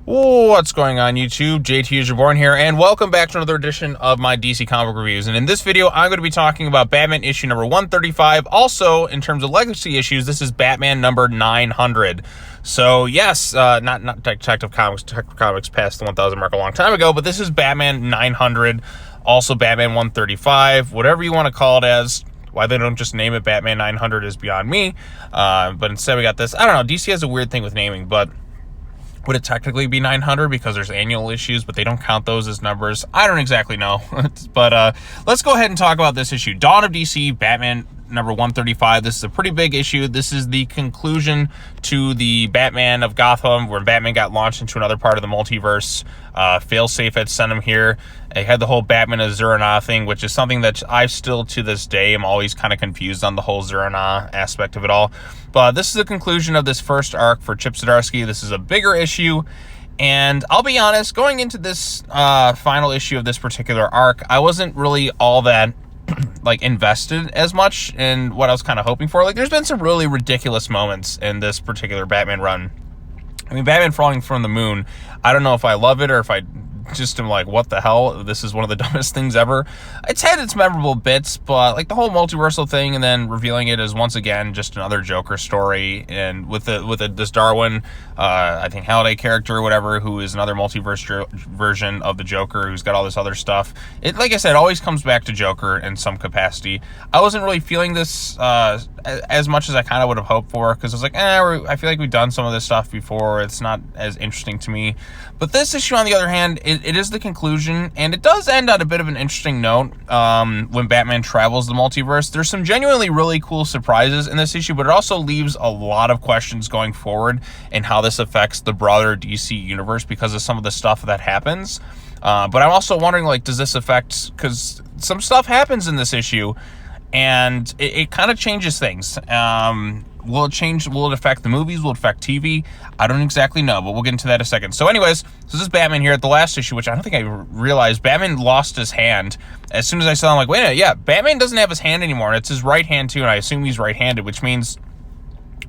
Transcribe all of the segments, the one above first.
What's going on, YouTube? JT is Reborn here, and welcome back to another edition of my DC comic book reviews. And in this video, I'm going to be talking about Batman issue number 135. Also, in terms of legacy issues, this is Batman number 900. So yes, not Detective Comics. Detective Comics passed the 1,000 mark a long time ago, but this is Batman 900. Also, Batman 135, whatever you want to call it as. Why they don't just name it Batman 900 is beyond me. But instead, we got this. I don't know. DC has a weird thing with naming, but would it technically be 900 because there's annual issues, but they don't count those as numbers? I don't exactly know. But let's go ahead and talk about this issue. Dawn of DC, Batman number 135. This is a pretty big issue. This is the conclusion to the Batman of Gotham, where Batman got launched into another part of the multiverse. Failsafe had sent him here. They had the whole Batman of Zurana thing, which is something that I still, to this day, am always kind of confused on the whole Zurana aspect of it all. But this is the conclusion of this first arc for Chip Zdarsky. This is a bigger issue. And I'll be honest, going into this final issue of this particular arc, I wasn't really all that invested as much in what I was kind of hoping for. There's been some really ridiculous moments in this particular Batman run. I mean, Batman falling from the moon, I don't know if I love it or if I just am like, what the hell? This is one of the dumbest things ever. It's had its memorable bits, but the whole multiversal thing and then revealing it as once again just another Joker story, and with this Darwin, I think Halliday character or whatever, who is another multiverse version of the Joker, who's got all this other stuff. It, like I said, always comes back to Joker in some capacity. I wasn't really feeling this as much as I kind of would have hoped for, because I was like, I feel like we've done some of this stuff before. It's not as interesting to me. But this issue, on the other hand, it is the conclusion, and it does end on a bit of an interesting note. When Batman travels the multiverse, there's some genuinely really cool surprises in this issue, but it also leaves a lot of questions going forward and how this affects the broader DC universe because of some of the stuff that happens. But I'm also wondering, does this affect, because some stuff happens in this issue, and it kind of changes things. Will it change? Will it affect the movies? Will it affect TV? I don't exactly know, but we'll get into that in a second. So anyways, this is Batman here at the last issue, which I don't think I realized. Batman lost his hand. As soon as I saw him, I'm like, wait a minute, yeah, Batman doesn't have his hand anymore, and it's his right hand too, and I assume he's right-handed, which means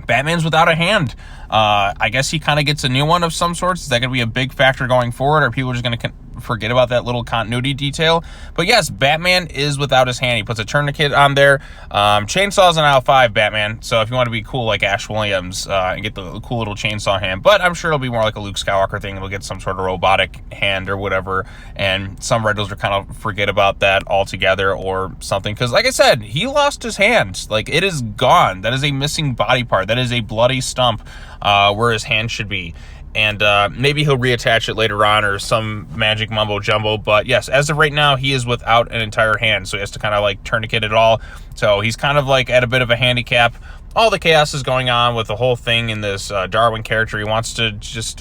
Batman's without a hand. I guess he kind of gets a new one of some sorts. Is that going to be a big factor going forward, or are people just going to forget about that little continuity detail? But yes, Batman is without his hand. He puts a tourniquet on there. Chainsaw's in aisle 5, Batman. So if you want to be cool like Ash Williams and get the cool little chainsaw hand, but I'm sure it'll be more like a Luke Skywalker thing. It'll get some sort of robotic hand or whatever. And some Riddlers are kind of forget about that altogether or something. Because like I said, he lost his hand. It is gone. That is a missing body part. That is a bloody stump where his hand should be. And maybe he'll reattach it later on or some magic mumbo jumbo. But yes, as of right now, he is without an entire hand. So he has to kind of tourniquet it all. So he's kind of at a bit of a handicap. All the chaos is going on with the whole thing in this Darwin character. He wants to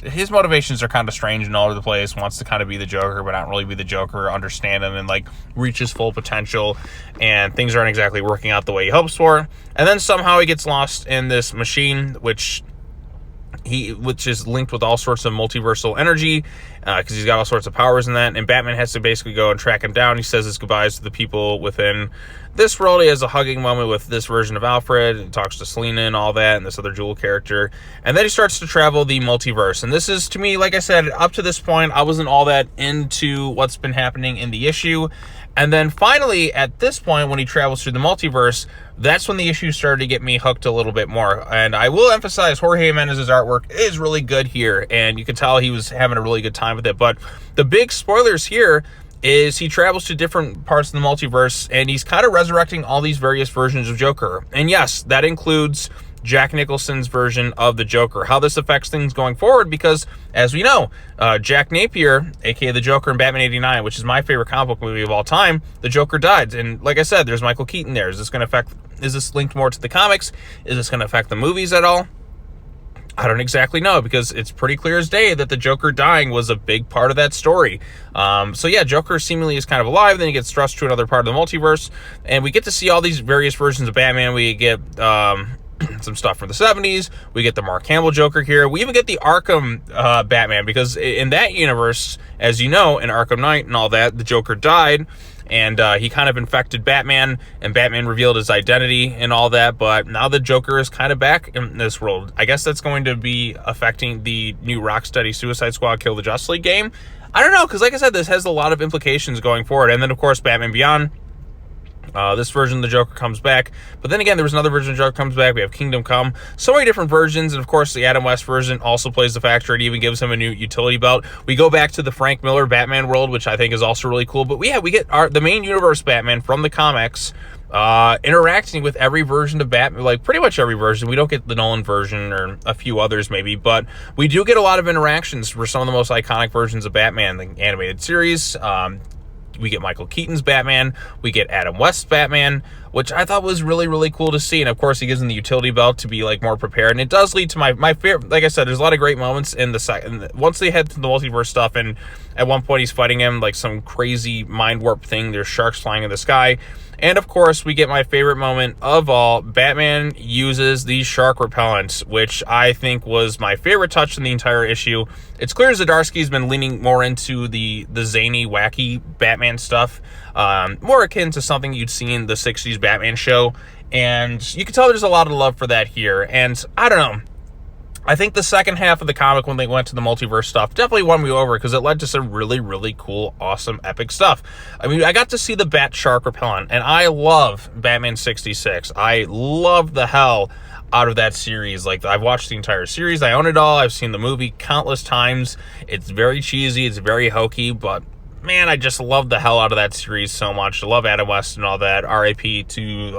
his motivations are kind of strange and all over the place. Wants to kind of be the Joker, but not really be the Joker, understand him and reach his full potential. And things aren't exactly working out the way he hopes for. And then somehow he gets lost in this machine, which is linked with all sorts of multiversal energy, because he's got all sorts of powers in that, and Batman has to basically go and track him down. He says his goodbyes to the people within this world. He has a hugging moment with this version of Alfred, and talks to Selina and all that, and this other Jewel character, and then he starts to travel the multiverse. And this is, to me, like I said, up to this point, I wasn't all that into what's been happening in the issue. And then finally, at this point, when he travels through the multiverse, that's when the issue started to get me hooked a little bit more. And I will emphasize, Jorge Jiménez's artwork is really good here, and you can tell he was having a really good time with it. But the big spoilers here is he travels to different parts of the multiverse, and he's kind of resurrecting all these various versions of Joker. And yes, that includes Jack Nicholson's version of the Joker. How this affects things going forward, because as we know, Jack Napier, aka the Joker in Batman 89, which is my favorite comic book movie of all time, the Joker died. And like I said, there's Michael Keaton there. Is this linked more to the comics? Is this going to affect the movies at all? I don't exactly know, because it's pretty clear as day that the Joker dying was a big part of that story. So yeah, Joker seemingly is kind of alive, then he gets thrust to another part of the multiverse, and we get to see all these various versions of Batman. We get some stuff from the 70s. We get the Mark Hamill Joker here. We even get the Arkham Batman, because in that universe, as you know, in Arkham Knight and all that, the Joker died, and he kind of infected Batman, and Batman revealed his identity and all that, but now the Joker is kind of back in this world. I guess that's going to be affecting the new Rocksteady Suicide Squad Kill the Justice League game. I don't know, because like I said, this has a lot of implications going forward. And then, of course, Batman Beyond. This version of the Joker comes back. But then again, there was another version of the Joker comes back. We have Kingdom Come. So many different versions. And, of course, the Adam West version also plays the factor. It even gives him a new utility belt. We go back to the Frank Miller Batman world, which I think is also really cool. But, we get the main universe Batman from the comics interacting with every version of Batman, like pretty much every version. We don't get the Nolan version or a few others maybe, but we do get a lot of interactions for some of the most iconic versions of Batman, the animated series. We get Michael Keaton's Batman. We get Adam West's Batman, which I thought was really, really cool to see. And, of course, he gives him the utility belt to be, like, more prepared. And it does lead to my favorite. Like I said, there's a lot of great moments in the second. Once they head to the multiverse stuff, and at one point he's fighting him, like, some crazy mind warp thing. There's sharks flying in the sky. And, of course, we get my favorite moment of all. Batman uses the shark repellents, which I think was my favorite touch in the entire issue. It's clear Zdarsky's been leaning more into the zany, wacky Batman stuff, more akin to something you'd see in the 60s Batman show. And you can tell there's a lot of love for that here. And I don't know. I think the second half of the comic, when they went to the multiverse stuff, definitely won me over, because it led to some really, really cool, awesome, epic stuff. I mean, I got to see the Bat Shark repellent, and I love Batman 66. I love the hell out of that series. Like, I've watched the entire series. I own it all. I've seen the movie countless times. It's very cheesy. It's very hokey, but man, I just love the hell out of that series so much. I love Adam West and all that. R.I.P. to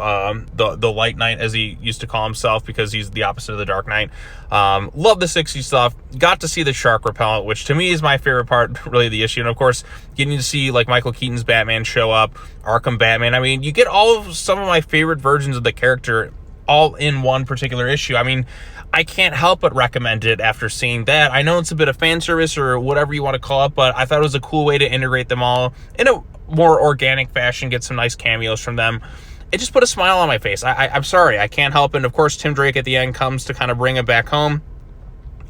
the Light Knight, as he used to call himself, because he's the opposite of the Dark Knight. Love the 60s stuff. Got to see the shark repellent, which to me is my favorite part, really, the issue. And, of course, getting to see, like, Michael Keaton's Batman show up, Arkham Batman. I mean, you get some of my favorite versions of the character all in one particular issue. I mean, I can't help but recommend it after seeing that. I know it's a bit of fan service or whatever you want to call it, but I thought it was a cool way to integrate them all in a more organic fashion, get some nice cameos from them. It just put a smile on my face. I'm sorry, I can't help it. And, of course, Tim Drake at the end comes to kind of bring it back home.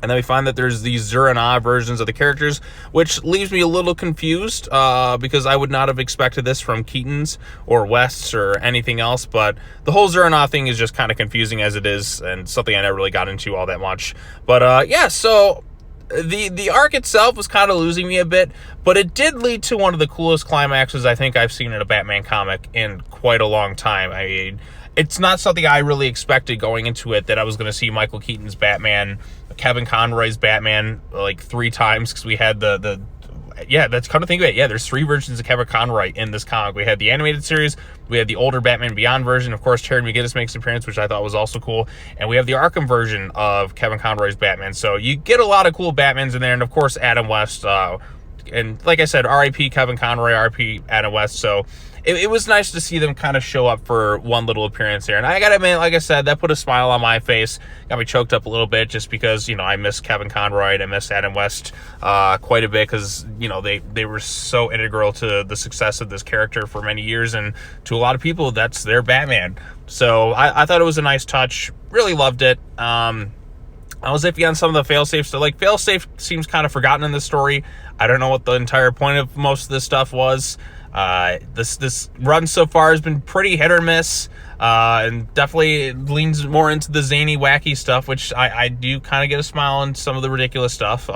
And then we find that there's these Zur-En-Ah versions of the characters, which leaves me a little confused, because I would not have expected this from Keaton's or West's or anything else. But the whole Zur-En-Ah thing is just kind of confusing as it is, and something I never really got into all that much. But yeah, so the arc itself was kind of losing me a bit, but it did lead to one of the coolest climaxes I think I've seen in a Batman comic in quite a long time. I mean, it's not something I really expected going into it, that I was going to see Michael Keaton's Batman, Kevin Conroy's Batman, like 3 times, because we had yeah, that's kind of think of it. Yeah, there's 3 versions of Kevin Conroy in this comic. We had the animated series, we had the older Batman Beyond version. Of course, Terry McGinnis makes an appearance, which I thought was also cool. And we have the Arkham version of Kevin Conroy's Batman. So you get a lot of cool Batmans in there. And, of course, Adam West. And like I said, R.I.P. Kevin Conroy, R.I.P. Adam West. So it was nice to see them kind of show up for one little appearance there. And I got to admit, like I said, that put a smile on my face. Got me choked up a little bit, just because, you know, I miss Kevin Conroy and I miss Adam West quite a bit, because, you know, they were so integral to the success of this character for many years. And to a lot of people, that's their Batman. So I thought it was a nice touch. Really loved it. I was iffy on some of the failsafe stuff. Like, failsafe seems kind of forgotten in this story. I don't know what the entire point of most of this stuff was. This run so far has been pretty hit or miss, and definitely leans more into the zany, wacky stuff, which I do kind of get a smile on some of the ridiculous stuff.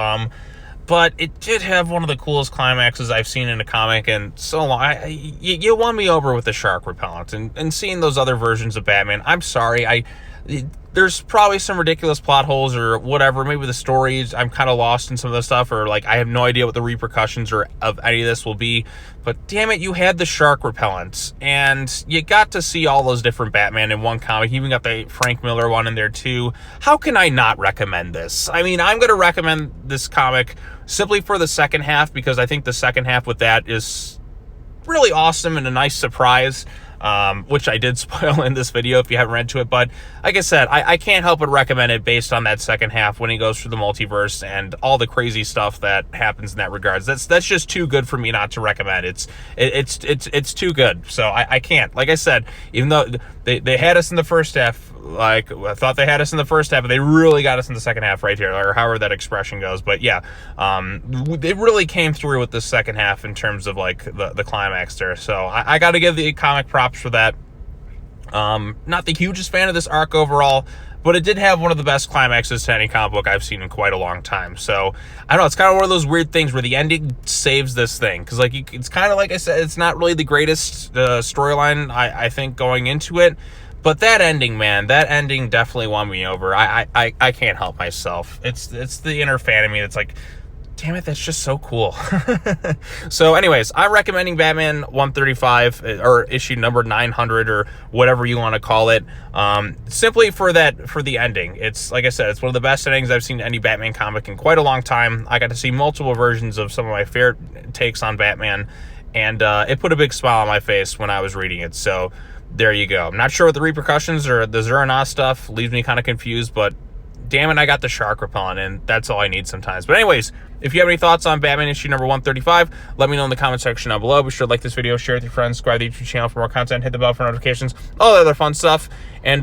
But it did have one of the coolest climaxes I've seen in a comic in so long. You won me over with the shark repellent, and seeing those other versions of Batman. I'm sorry, there's probably some ridiculous plot holes or whatever. Maybe the stories, I'm kind of lost in some of the stuff, or like I have no idea what the repercussions or of any of this will be. But damn it, you had the shark repellents, and you got to see all those different Batman in one comic. You even got the Frank Miller one in there too. How can I not recommend this? I mean, I'm going to recommend this comic simply for the second half, because I think the second half with that is really awesome and a nice surprise. Which I did spoil in this video if you haven't read to it. But like I said, I can't help but recommend it based on that second half when he goes through the multiverse and all the crazy stuff that happens in that regards. That's just too good for me not to recommend. It's too good. So I can't. Like I said, even though they had us in the first half. Like, I thought they had us in the first half, but they really got us in the second half right here, or however that expression goes. But yeah, they really came through with the second half in terms of like the climax there. So I got to give the comic props for that. Not the hugest fan of this arc overall, but it did have one of the best climaxes to any comic book I've seen in quite a long time. So, I don't know, it's kind of one of those weird things where the ending saves this thing. Because, like, it's kind of, like I said, it's not really the greatest storyline, I think, going into it. But that ending, man, that ending definitely won me over. I can't help myself. It's the inner fan of me that's like, damn it, that's just so cool. So anyways, I'm recommending Batman 135 or issue number 900 or whatever you want to call it, simply for the ending. It's, like I said, it's one of the best endings I've seen in any Batman comic in quite a long time. I got to see multiple versions of some of my favorite takes on Batman, and it put a big smile on my face when I was reading it. So there you go. I'm not sure what the repercussions or the Zerana stuff leaves me kind of confused, but damn it, I got the shark repellent, and that's all I need sometimes. But anyways, if you have any thoughts on Batman issue number 135, let me know in the comment section down below. Be sure to like this video, share it with your friends, subscribe to the YouTube channel for more content, hit the bell for notifications, all the other fun stuff. And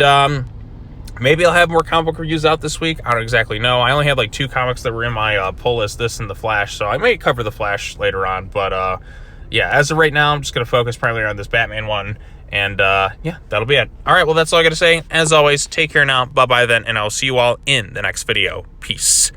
maybe I'll have more comic book reviews out this week. I don't exactly know. I only had like 2 comics that were in my pull list, this and The Flash, so I may cover The Flash later on. But yeah, as of right now, I'm just going to focus primarily on this Batman one. And yeah, that'll be it. All right, well, that's all I got to say. As always, take care now. Bye-bye then, and I'll see you all in the next video. Peace.